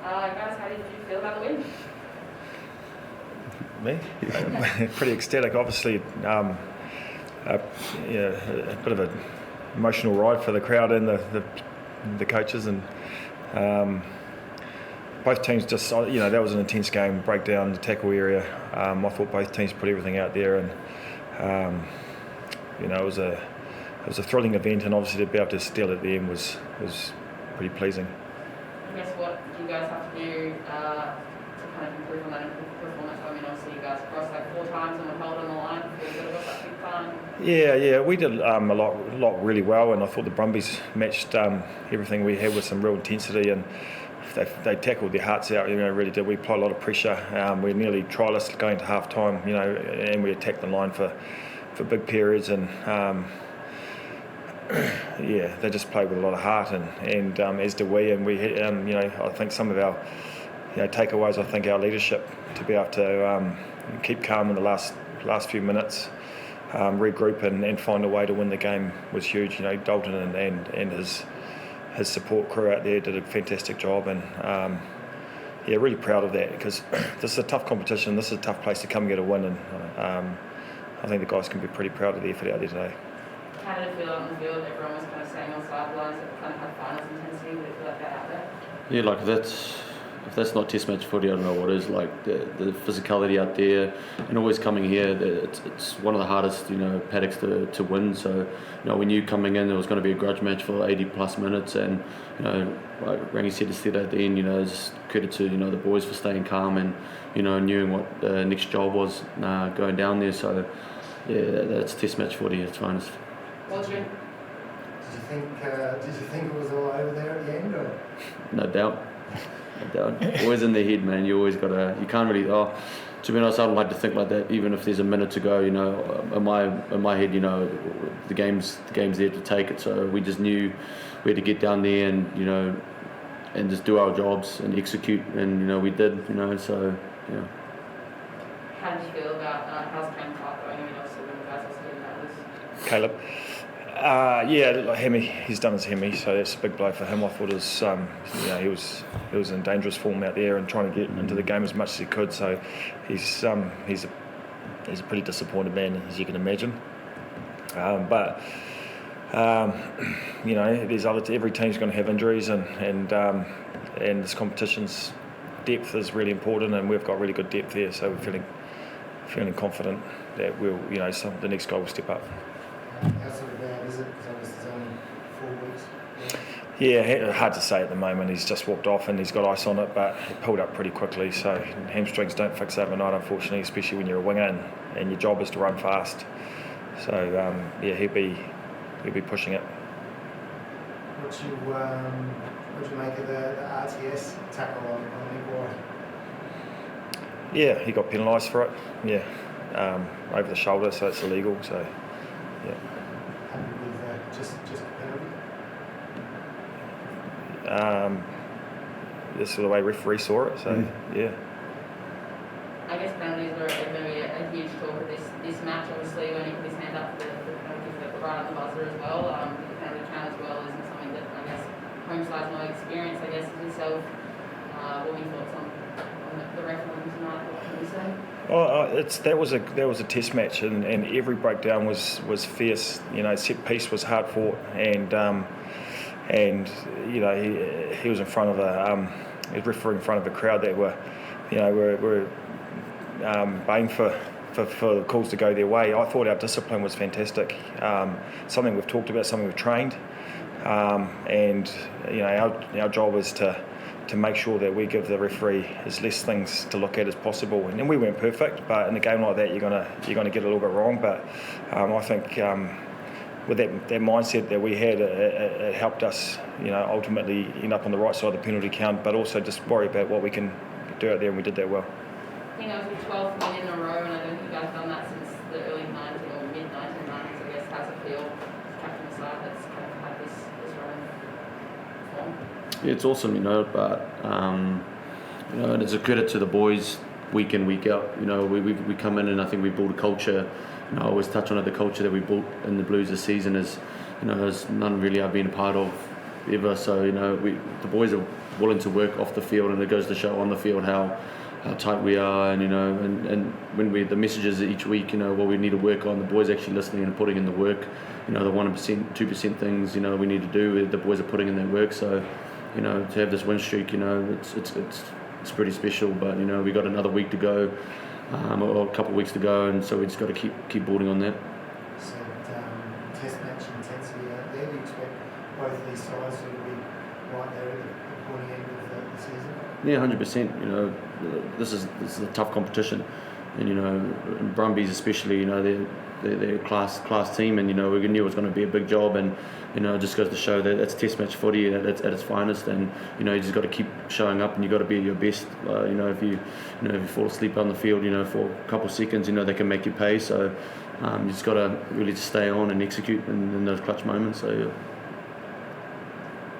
Guys, how did you feel about the win? Me? Pretty ecstatic. Obviously, a bit of an emotional ride for the crowd and the coaches, and both teams just, that was an intense game, breakdown, the tackle area. I thought both teams put everything out there, and it was a thrilling event, and obviously to be able to steal at the end was pretty pleasing. I guess what do you guys have to do to kind of improve on that performance? I mean, obviously you guys crossed like 4 times and were held on the line for a bit of that big time. Yeah, we did a lot really well, and I thought the Brumbies matched everything we had with some real intensity, and they tackled their hearts out. Really did. We applied a lot of pressure. We nearly trialless going to half time. And we attacked the line for big periods, and they just played with a lot of heart, and as do we. And we, I think some of our takeaways. I think our leadership to be able to keep calm in the last few minutes, regroup and find a way to win the game was huge. Dalton and his support crew out there did a fantastic job, and really proud of that, because this is a tough competition. This is a tough place to come and get a win, and I think the guys can be pretty proud of the effort out there today. How did it feel out on the field? Everyone was kind of staying on sidelines. It kind of had finals intensity. Did it feel like that out there? Yeah, if that's not test match footy, I don't know what is. Like the physicality out there, and always coming here, it's one of the hardest paddocks to win. So we knew coming in there was going to be a grudge match for 80 plus minutes, and like Rangi said to Steve at the end, just credit to the boys for staying calm and knowing what the next job was going down there. So that's test match footy at its finest. Did you think it was all over there at the end, or? No doubt. Always in the head, man. You always you can't really. To be honest, I don't like to think like that. Even if there's a minute to go, in my head, the game's there to take it. So we just knew we had to get down there and and just do our jobs and execute, and we did. So yeah. How did you feel about how's Cam Clark going? I mean, obviously when the guys also doing that was Caleb. Hemi. He's done his Hemi, so that's a big blow for him. I thought he was in dangerous form out there and trying to get into the game as much as he could. So he's a pretty disappointed man, as you can imagine. There's every team's going to have injuries, and this competition's depth is really important, and we've got really good depth here. So we're feeling confident that the next guy will step up. How sort of bad is it? Because it's only 4 weeks. Yeah, hard to say at the moment. He's just walked off and he's got ice on it, but he pulled up pretty quickly. So hamstrings don't fix overnight, unfortunately, especially when you're a winger and your job is to run fast. So he'll be pushing it. What you make of the RTS tackle on Nick? Yeah, he got penalised for it. Yeah, over the shoulder, so it's illegal. So yeah. Happy with just a penalty? This is the way referee saw it. So yeah. I guess penalties were maybe a huge talk of this match. Obviously, when he put his hand up for the penalties that were right on the buzzer as well, the penalty count as well isn't something that I guess home side's not experience. I guess yourself, what were your thoughts on the refereeing tonight? What can you say? That was a test match, and every breakdown was fierce. Set piece was hard fought, and he was in front of he was refereeing in front of a crowd that were baying for the calls to go their way. I thought our discipline was fantastic. Something we've talked about, something we've trained, and our job is to make sure that we give the referee as less things to look at as possible. And we weren't perfect, but in a game like that, you're gonna get a little bit wrong. But I think with that mindset that we had, it helped us, ultimately end up on the right side of the penalty count, but also just worry about what we can do out there, and we did that well. I think that was your 12th win in a row, and I don't think you guys have done that since the early 90s or mid 1990s. I guess how's it feel, captain the side that's kind of had this run of form? Yeah, it's awesome, but and it's a credit to the boys week in, week out. We come in and I think we build a culture. I always touch on it. The culture that we built in the Blues this season is, none really I've been a part of ever. So the boys are willing to work off the field, and it goes to show on the field how tight we are, and and when the messages each week, what we need to work on, the boys actually listening and putting in the work, the 1%, 2% things, we need to do, the boys are putting in their work. So, to have this win streak, it's pretty special. But we got another week to go, or a couple of weeks to go, and so we just got to keep building on that. So, test match intensity out there. Do you expect both these sides to be right there at the pointy end of the season? Yeah, 100%. This is a tough competition, and Brumbies especially, they're a class team, and we knew it was going to be a big job, and it just goes to show that it's test match footy at its finest, and you just got to keep showing up, and you got to be at your best. If you fall asleep on the field, for a couple of seconds, they can make you pay. So you just got to really just stay on and execute in those clutch moments. So. Yeah.